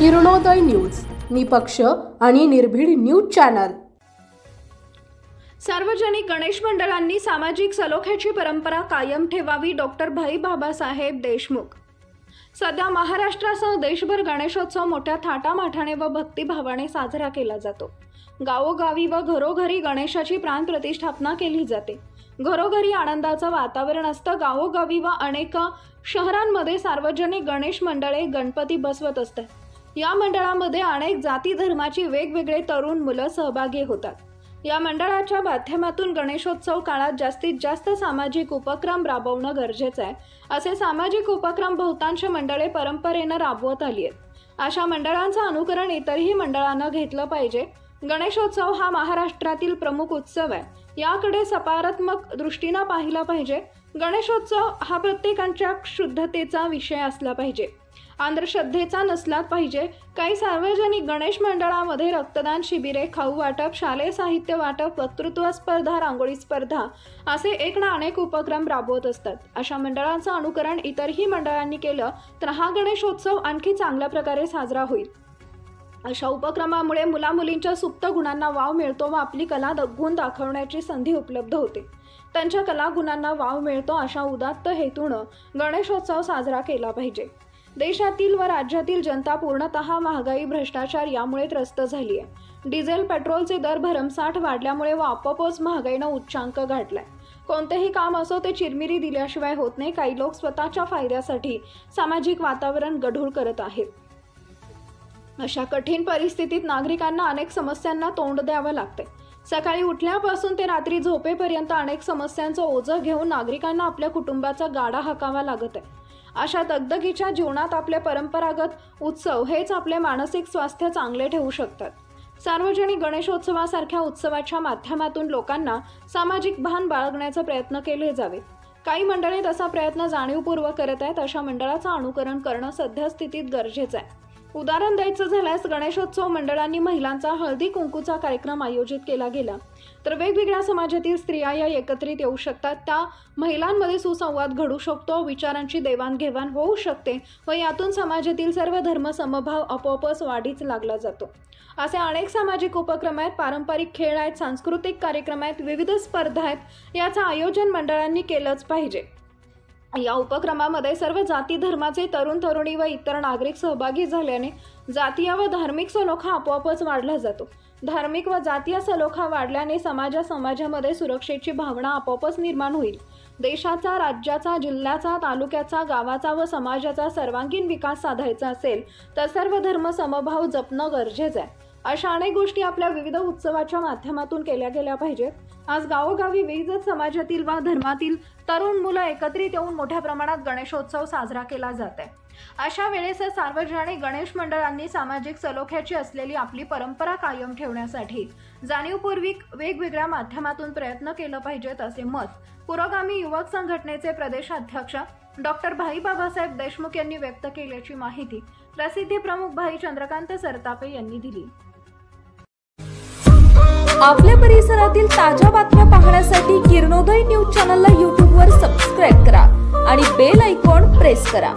Kiranoday news, निपक्ष आणि निर्भीड न्यूज चॅनल। सार्वजनिक गणेश मंडळांनी सामाजिक सलोख्याची परंपरा कायम ठेवावी। डॉक्टर भाई बाबासाहेब देशमुख। सध्या महाराष्ट्रासह देशभर गणेशोत्सव मोठ्या थाटामाटाने व भक्तिभावाने साजरा केला जातो। गावोगावी व घरोघरी गणेशाची प्राण प्रतिष्ठापना केली जाते। घरोघरी आनंदाचं वातावरण असतं। गावोगावी व अनेक शहरांमध्ये सार्वजनिक गणेश मंडळे गणपती बसवत असतात। या मंडळामध्ये अनेक जाती धर्माची वेगवेगळे तरुण मुलं सहभागी होतात। या मंडळाच्या माध्यमातून गणेशोत्सव काळात जास्तीत जास्त सामाजिक उपक्रम राबवणं गरजेचं आहे। असे सामाजिक उपक्रम बहुतांश मंडळे परंपरेनं राबवत आली आहेत। अशा मंडळांचं अनुकरण इतरही मंडळांना घेतलं पाहिजे। गणेशोत्सव हा महाराष्ट्रातील प्रमुख उत्सव आहे। याकडे सकारात्मक दृष्टीने पाहिलं पाहिजे। गणेशोत्सव हा प्रत्येकाच्या शुद्धतेचा विषय असला पाहिजे, अंधश्रद्धेचा नसला पाहिजे। काही सार्वजनिक गणेश मंडळामध्ये रक्तदान शिबिरे, खाऊ वाटप, शालेय साहित्य वाटप, वक्तृत्व स्पर्धा, रांगोळी स्पर्धा असे एक ना अनेक उपक्रम राबवत असतात। अशा मंडळांचं अनुकरण इतरही मंडळांनी केलं तर हा गणेशोत्सव आणखी चांगल्या प्रकारे साजरा होईल। अशा उपक्रमामुळे मुलामुलींच्या सुप्त गुणांना वाव मिळतो व आपली कला गुण दाखवण्याची संधी उपलब्ध होते। त्यांच्या कलागुणांना वाव मिळतो। अशा उदात्त हेतूनं गणेशोत्सव साजरा केला पाहिजे। देशातील व राज्यातील जनता पूर्णतः महागाई, भ्रष्टाचार यामुळे त्रस्त झाली आहे। डिझेल, पेट्रोलचे दर भरमसाठ वाढल्यामुळे व आपोआपच महागाईनं उच्चांक गाठलाय। कोणतेही काम असो ते चिरमिरी दिल्याशिवाय होत नाही। काही लोक स्वतःच्या फायद्यासाठी सामाजिक वातावरण गढूळ करत आहेत। अशा कठीण परिस्थितीत नागरिकांना अनेक समस्यांना तोंड द्यावं लागते। सकाळी उठल्यापासून ते रात्री झोपेपर्यंत अनेक समस्यांचं ओझं घेऊन नागरिकांना आपल्या कुटुंबाचा गाडा हाकावा लागत आहे। अशा दगदगीच्या जीवनात आपले परंपरागत उत्सव हेच आपले मानसिक स्वास्थ्य चांगले ठेवू शकतात। सार्वजनिक गणेशोत्सवासारख्या उत्सवाच्या माध्यमातून लोकांना सामाजिक भान बाळगण्याचा प्रयत्न केले जावे। काही मंडळे तसा प्रयत्न जाणीवपूर्वक करत आहेत। अशा मंडळाचं अनुकरण करणं सध्या स्थितीत गरजेचं आहे। उदाहरण द्यायचं झाल्यास गणेशोत्सव मंडळांनी महिलांचा हळदी कुंकूचा कार्यक्रम आयोजित केला गेला तर वेगवेगळ्या समाजातील स्त्रिया या एकत्रित येऊ शकतात। त्या महिलांमध्ये सुसंवाद घडू शकतो, विचारांची देवाणघेवाण होऊ शकते व यातून समाजातील सर्व धर्म समभाव आपोआपच वाढीस लागला जातो। असे अनेक सामाजिक उपक्रम आहेत, पारंपरिक खेळ आहेत, सांस्कृतिक कार्यक्रम आहेत, विविध स्पर्धा आहेत। याचं आयोजन मंडळांनी केलंच पाहिजे। या उपक्रमामध्ये सर्व जाती धर्माचे तरुण तरुणी व इतर नागरिक सहभागी झाल्याने जातीय व धार्मिक सलोखा आपोआपच वाढला जातो। धार्मिक व जातीय सलोखा वाढल्याने समाजामध्ये सुरक्षेची भावना आपोआपच निर्माण होईल। देशाचा, राज्याचा, जिल्ह्याचा, तालुक्याचा, गावाचा व समाजाचा सर्वांगीण विकास साधायचा असेल तर सर्व धर्म समभाव जपणं गरजेचं आहे। अशा अनेक गोष्टी आपल्या विविध उत्सवाच्या माध्यमातून केल्या गेल्या पाहिजेत। आज गावोगावी विविध समाजातील व धर्मातील तरुण मुलं एकत्रित येऊन मोठ्या प्रमाणात गणेशोत्सव साजरा केला जात आहे। अशा वेळेस सार्वजनिक गणेश मंडळांनी सामाजिक सलोख्याची असलेली आपली परंपरा कायम ठेवण्यासाठी जाणीवपूर्वक वेगवेगळ्या माध्यमातून प्रयत्न केलं पाहिजेत, असे मत पुरोगामी युवक संघटनेचे प्रदेशाध्यक्ष डॉक्टर भाई बाबासाहेब देशमुख यांनी व्यक्त केल्याची माहिती प्रसिद्धी प्रमुख भाई चंद्रकांत सरतापे यांनी दिली। आपल्या परिसरातील ताज्या बातम्या पाहण्यासाठी किरणोदय न्यूज चॅनलला YouTube वर सबस्क्राइब करा आणि बेल आयकॉन प्रेस करा।